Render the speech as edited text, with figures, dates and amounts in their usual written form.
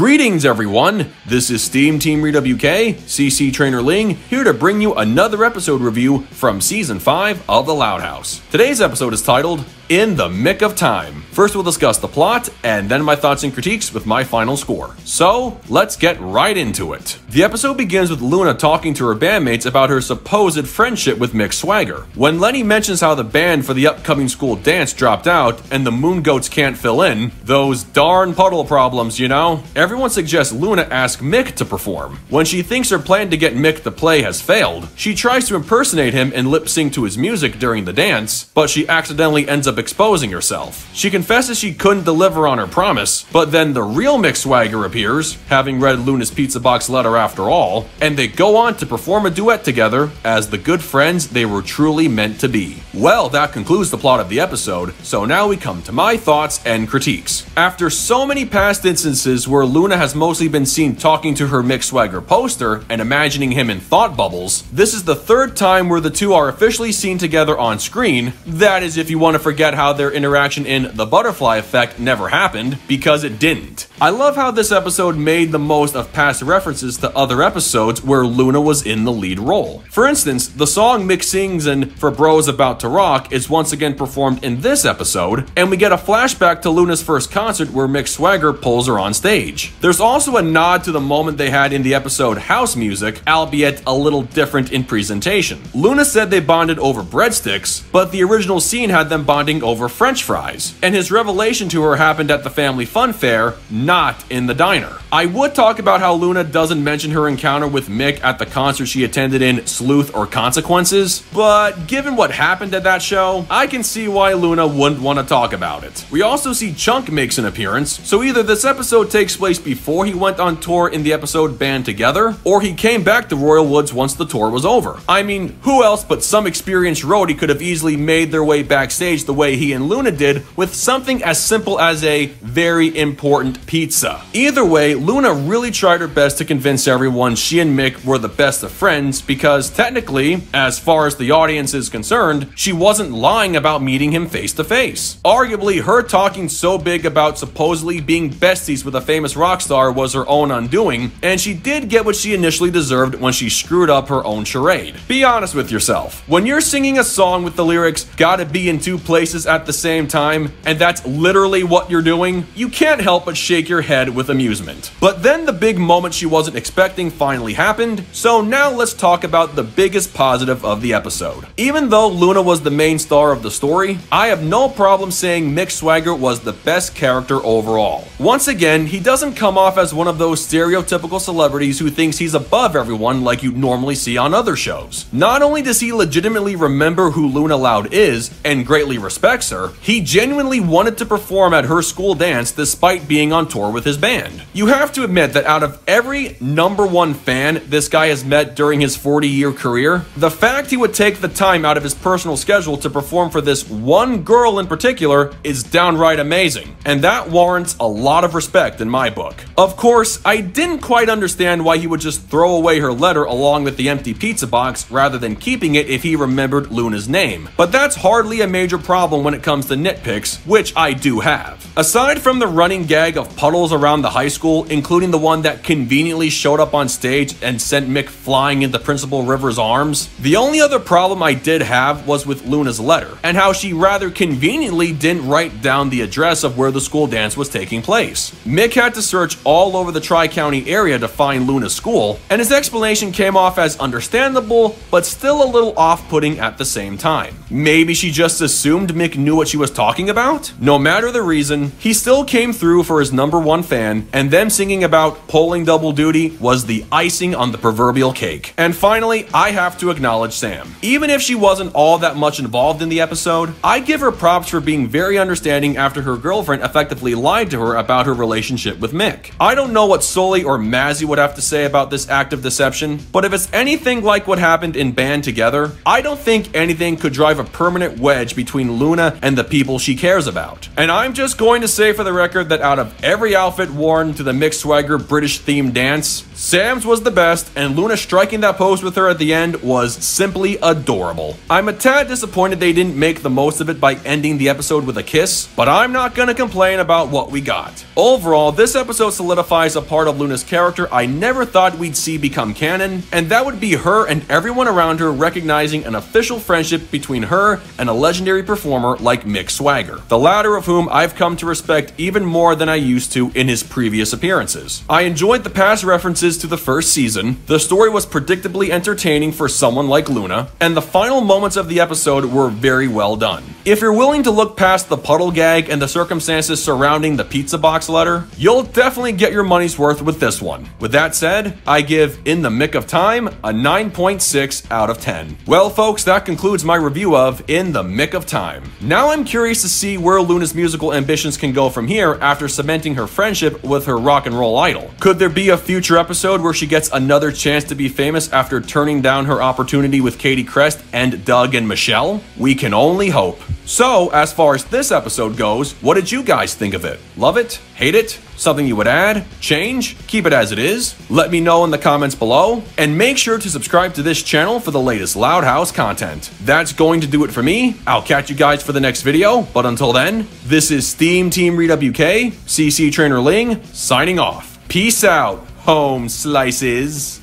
Greetings everyone, this is SteamTeamRedubUK, CC Trainor-Ling, here to bring you another episode review from Season 5 of The Loud House. Today's episode is titled, In the Mick of Time. First we'll discuss the plot, and then my thoughts and critiques with my final score. So, let's get right into it. The episode begins with Luna talking to her bandmates about her supposed friendship with Mick Swagger. When Lenny mentions how the band for the upcoming school dance dropped out, and the Moon Goats can't fill in, those darn puddle problems, you know? Everyone suggests Luna ask Mick to perform. When she thinks her plan to get Mick to play has failed, she tries to impersonate him and lip sync to his music during the dance, but she accidentally ends up exposing herself. She confesses she couldn't deliver on her promise, but then the real Mick Swagger appears, having read Luna's pizza box letter after all, and they go on to perform a duet together as the good friends they were truly meant to be. Well, that concludes the plot of the episode, so now we come to my thoughts and critiques. After so many past instances where Luna has mostly been seen talking to her Mick Swagger poster and imagining him in thought bubbles, this is the third time where the two are officially seen together on screen. That is if you want to forget how their interaction in The Butterfly Effect never happened, because it didn't. I love how this episode made the most of past references to other episodes where Luna was in the lead role. For instance, the song Mick sings in For Bros About to Rock is once again performed in this episode, and we get a flashback to Luna's first concert where Mick Swagger pulls her on stage. There's also a nod to the moment they had in the episode House Music, albeit a little different in presentation. Luna said they bonded over breadsticks, but the original scene had them bonding over French fries, and his revelation to her happened at the family fun fair, not in the diner. I would talk about how Luna doesn't mention her encounter with Mick at the concert she attended in Sleuth or Consequences, but given what happened at that show, I can see why Luna wouldn't want to talk about it. We also see Chunk makes an appearance, so either this episode takes place before he went on tour in the episode Band Together, or he came back to Royal Woods once the tour was over. I mean, who else but some experienced roadie could have easily made their way backstage the way he and Luna did with something as simple as a very important pizza. Either way, Luna really tried her best to convince everyone she and Mick were the best of friends because technically, as far as the audience is concerned, she wasn't lying about meeting him face to face. Arguably, her talking so big about supposedly being besties with a famous rock star was her own undoing, and she did get what she initially deserved when she screwed up her own charade. Be honest with yourself. When you're singing a song with the lyrics, "Gotta be in two places at the same time," and that's literally what you're doing, you can't help but shake your head with amusement. But then the big moment she wasn't expecting finally happened, so now let's talk about the biggest positive of the episode. Even though Luna was the main star of the story, I have no problem saying Mick Swagger was the best character overall. Once again, he doesn't come off as one of those stereotypical celebrities who thinks he's above everyone like you'd normally see on other shows. Not only does he legitimately remember who Luna Loud is and greatly respects her, he genuinely wanted to perform at her school dance despite being on tour with his band. You have to admit that out of every #1 fan this guy has met during his 40-year career, the fact he would take the time out of his personal schedule to perform for this one girl in particular is downright amazing, and that warrants a lot of respect in my book. Of course, I didn't quite understand why he would just throw away her letter along with the empty pizza box rather than keeping it if he remembered Luna's name, but that's hardly a major problem when it comes to nitpicks, which I do have. Aside from the running gag of puddles around the high school, including the one that conveniently showed up on stage and sent Mick flying into Principal River's arms, the only other problem I did have was with Luna's letter, and how she rather conveniently didn't write down the address of where the school dance was taking place. Mick had to search all over the Tri-County area to find Luna's school, and his explanation came off as understandable, but still a little off-putting at the same time. Maybe she just assumed Mick knew what she was talking about? No matter the reason, he still came through for his #1 fan, and them singing about pulling double duty was the icing on the proverbial cake. And finally, I have to acknowledge Sam. Even if she wasn't all that much involved in the episode, I give her props for being very understanding after her girlfriend effectively lied to her about her relationship with Mick. I don't know what Sully or Mazzy would have to say about this act of deception, but if it's anything like what happened in Band Together, I don't think anything could drive a permanent wedge between Luna and the people she cares about. And I'm just going to say for the record that out of every outfit worn to the Mick Swagger British themed dance, Sam's was the best, and Luna striking that pose with her at the end was simply adorable. I'm a tad disappointed they didn't make the most of it by ending the episode with a kiss, but I'm not gonna complain about what we got. Overall, this episode solidifies a part of Luna's character I never thought we'd see become canon, and that would be her and everyone around her recognizing an official friendship between her and a legendary performer like Mick Swagger, the latter of whom I've come to respect even more than I used to in his previous appearances. I enjoyed the past references to the first season, the story was predictably entertaining for someone like Luna, and the final moments of the episode were very well done. If you're willing to look past the puddle gag and the circumstances surrounding the pizza box letter, you'll definitely get your money's worth with this one. With that said, I give In the Mick of Time a 9.6 out of 10. Well folks, that concludes my review of In the Mick of Time. Now I'm curious to see where Luna's musical ambitions can go from here after cementing her friendship with her rock and roll idol. Could there be a future episode where she gets another chance to be famous after turning down her opportunity with Katie Crest and Doug and Michelle? We can only hope. So, as far as this episode goes, what did you guys think of it? Love it? Hate it? Something you would add? Change? Keep it as it is? Let me know in the comments below, and make sure to subscribe to this channel for the latest Loud House content. That's going to do it for me. I'll catch you guys for the next video, but until then, this is SteamTeamRedubUK, CC Trainor-Ling, signing off. Peace out, home slices.